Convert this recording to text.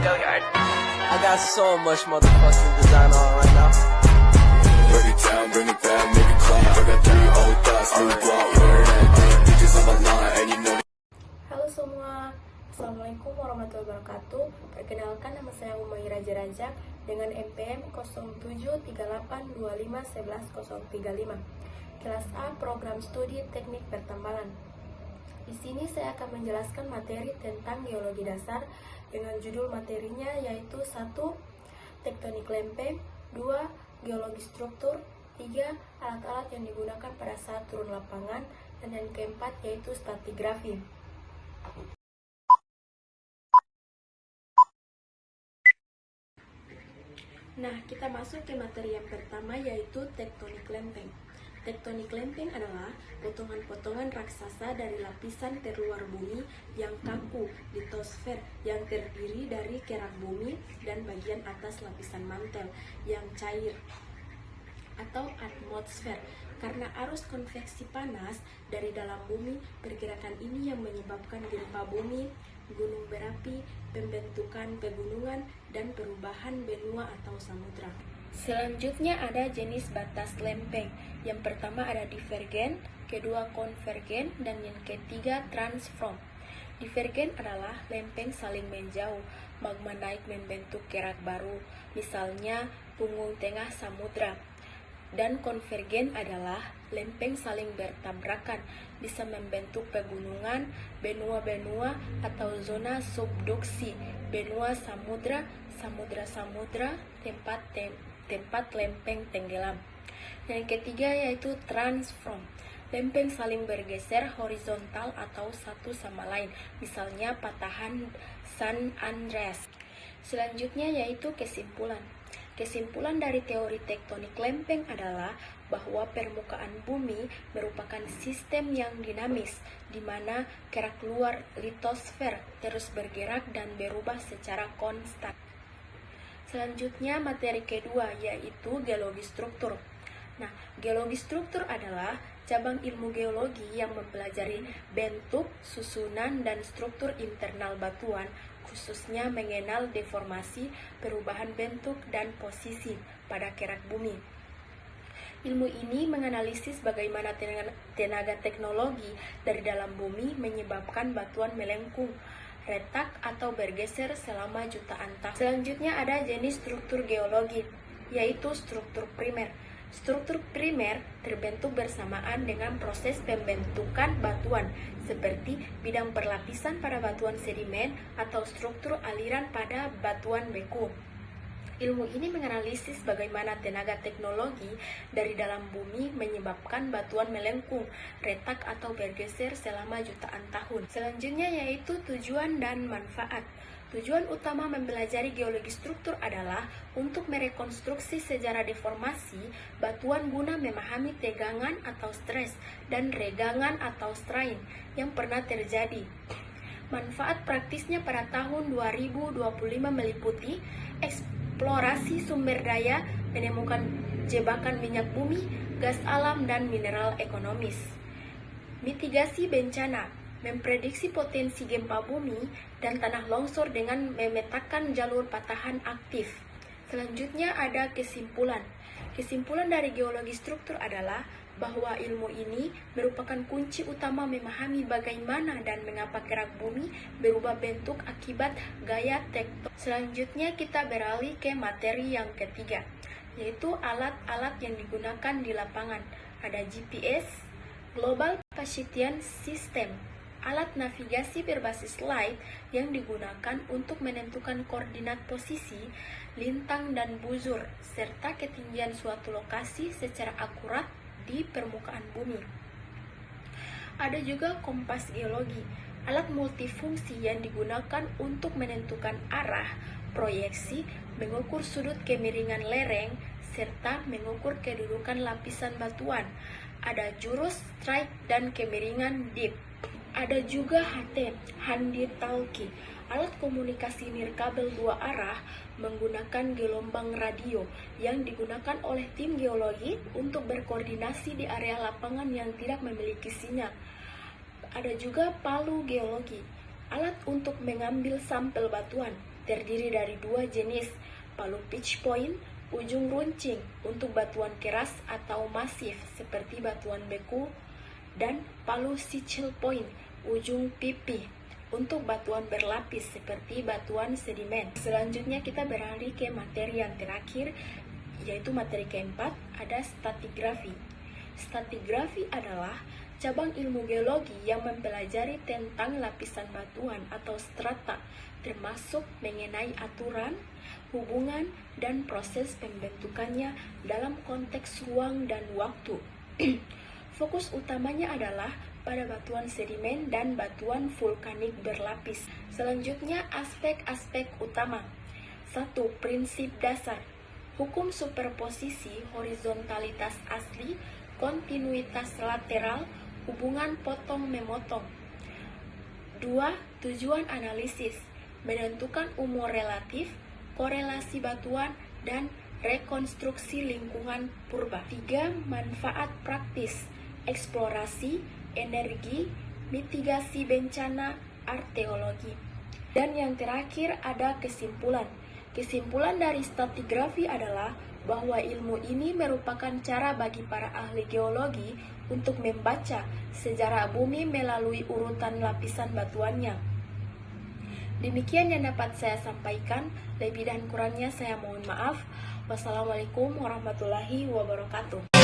Hilliard. I got so much motherfucking design on right now. Break it down, bring it back, make it clap. I got 3 old thoughts, new block, wearing that bitches on my line, and you know. Halo semua, Assalamualaikum warahmatullahi wabarakatuh. Perkenalkan, nama saya Umaira Jerajak dengan NPM 0738251135. Kelas A, Program Studi Teknik Pertambangan. Di sini saya akan menjelaskan materi tentang geologi dasar dengan judul materinya yaitu 1. Tektonik lempeng, 2. Geologi struktur, 3. Alat-alat yang digunakan pada saat turun lapangan, dan yang keempat yaitu stratigrafi. Nah, kita masuk ke materi yang pertama yaitu tektonik lempeng. Tektonik lempeng adalah potongan-potongan raksasa dari lapisan terluar bumi yang kaku, litosfer, yang terdiri dari kerak bumi dan bagian atas lapisan mantel yang cair atau atmosfer. Karena arus konveksi panas dari dalam bumi, pergerakan ini yang menyebabkan gempa bumi, gunung berapi, pembentukan pegunungan, dan perubahan benua atau samudra. Selanjutnya ada jenis batas lempeng. Yang pertama ada divergen, kedua konvergen, dan yang ketiga transform. Divergen adalah lempeng saling menjauh, magma naik membentuk kerak baru, misalnya punggung tengah samudra. Dan konvergen adalah lempeng saling bertabrakan, bisa membentuk pegunungan, benua-benua atau zona subduksi, benua samudra, samudra-samudra, tempat lempeng tenggelam. Yang ketiga yaitu transform. Lempeng saling bergeser horizontal atau satu sama lain, misalnya patahan San Andreas. Selanjutnya yaitu kesimpulan. Kesimpulan dari teori tektonik lempeng adalah bahwa permukaan bumi merupakan sistem yang dinamis, di mana kerak luar litosfer terus bergerak dan berubah secara konstan. Selanjutnya materi kedua yaitu geologi struktur. Nah, geologi struktur adalah cabang ilmu geologi yang mempelajari bentuk, susunan, dan struktur internal batuan, khususnya mengenal deformasi, perubahan bentuk, dan posisi pada kerak bumi. Ilmu ini menganalisis bagaimana tenaga teknologi dari dalam bumi menyebabkan batuan melengkung, retak, atau bergeser selama jutaan tahun. Selanjutnya ada jenis struktur geologi, yaitu struktur primer. Struktur primer terbentuk bersamaan dengan proses pembentukan batuan, seperti bidang perlapisan pada batuan sedimen atau struktur aliran pada batuan beku. Ilmu ini menganalisis bagaimana tenaga teknologi dari dalam bumi menyebabkan batuan melengkung, retak, atau bergeser selama jutaan tahun. Selanjutnya yaitu tujuan dan manfaat. Tujuan utama mempelajari geologi struktur adalah untuk merekonstruksi sejarah deformasi batuan guna memahami tegangan atau stres dan regangan atau strain yang pernah terjadi. Manfaat praktisnya pada tahun 2025 meliputi eksplorasi sumber daya, menemukan jebakan minyak bumi, gas alam, dan mineral ekonomis. Mitigasi bencana, memprediksi potensi gempa bumi dan tanah longsor dengan memetakan jalur patahan aktif. Selanjutnya ada kesimpulan. Kesimpulan dari geologi struktur adalah bahwa ilmu ini merupakan kunci utama memahami bagaimana dan mengapa kerak bumi berubah bentuk akibat gaya tektonik. Selanjutnya kita beralih ke materi yang ketiga, yaitu alat-alat yang digunakan di lapangan. Ada GPS, Global Position System, alat navigasi berbasis light yang digunakan untuk menentukan koordinat posisi, lintang dan buzur, serta ketinggian suatu lokasi secara akurat di permukaan bumi. Ada juga kompas geologi, alat multifungsi yang digunakan untuk menentukan arah, proyeksi, mengukur sudut kemiringan lereng, serta mengukur kedudukan lapisan batuan. Ada jurus strike dan kemiringan dip. Ada juga HT, Handi Talkie, alat komunikasi nirkabel dua arah menggunakan gelombang radio yang digunakan oleh tim geologi untuk berkoordinasi di area lapangan yang tidak memiliki sinyal. Ada juga palu geologi, alat untuk mengambil sampel batuan. terdiri dari dua jenis, palu pitch point, ujung runcing untuk batuan keras atau masif seperti batuan beku, dan palu sichel point, ujung pipih, untuk batuan berlapis seperti batuan sedimen. Selanjutnya kita beralih ke materi yang terakhir, yaitu materi keempat, ada stratigrafi. Stratigrafi adalah cabang ilmu geologi yang mempelajari tentang lapisan batuan atau strata, termasuk mengenai aturan, hubungan, dan proses pembentukannya dalam konteks ruang dan waktu. Fokus utamanya adalah pada batuan sedimen dan batuan vulkanik berlapis. Selanjutnya, aspek-aspek utama. 1. Prinsip dasar. Hukum superposisi, horizontalitas asli, kontinuitas lateral, hubungan potong-memotong. 2. Tujuan analisis. Menentukan umur relatif, korelasi batuan, dan rekonstruksi lingkungan purba. 3. Manfaat praktis. Eksplorasi, energi, mitigasi bencana, arkeologi. Dan yang terakhir ada kesimpulan. Kesimpulan dari stratigrafi adalah bahwa ilmu ini merupakan cara bagi para ahli geologi untuk membaca sejarah bumi melalui urutan lapisan batuannya. Demikian yang dapat saya sampaikan, lebih dan kurangnya saya mohon maaf. Wassalamualaikum warahmatullahi wabarakatuh.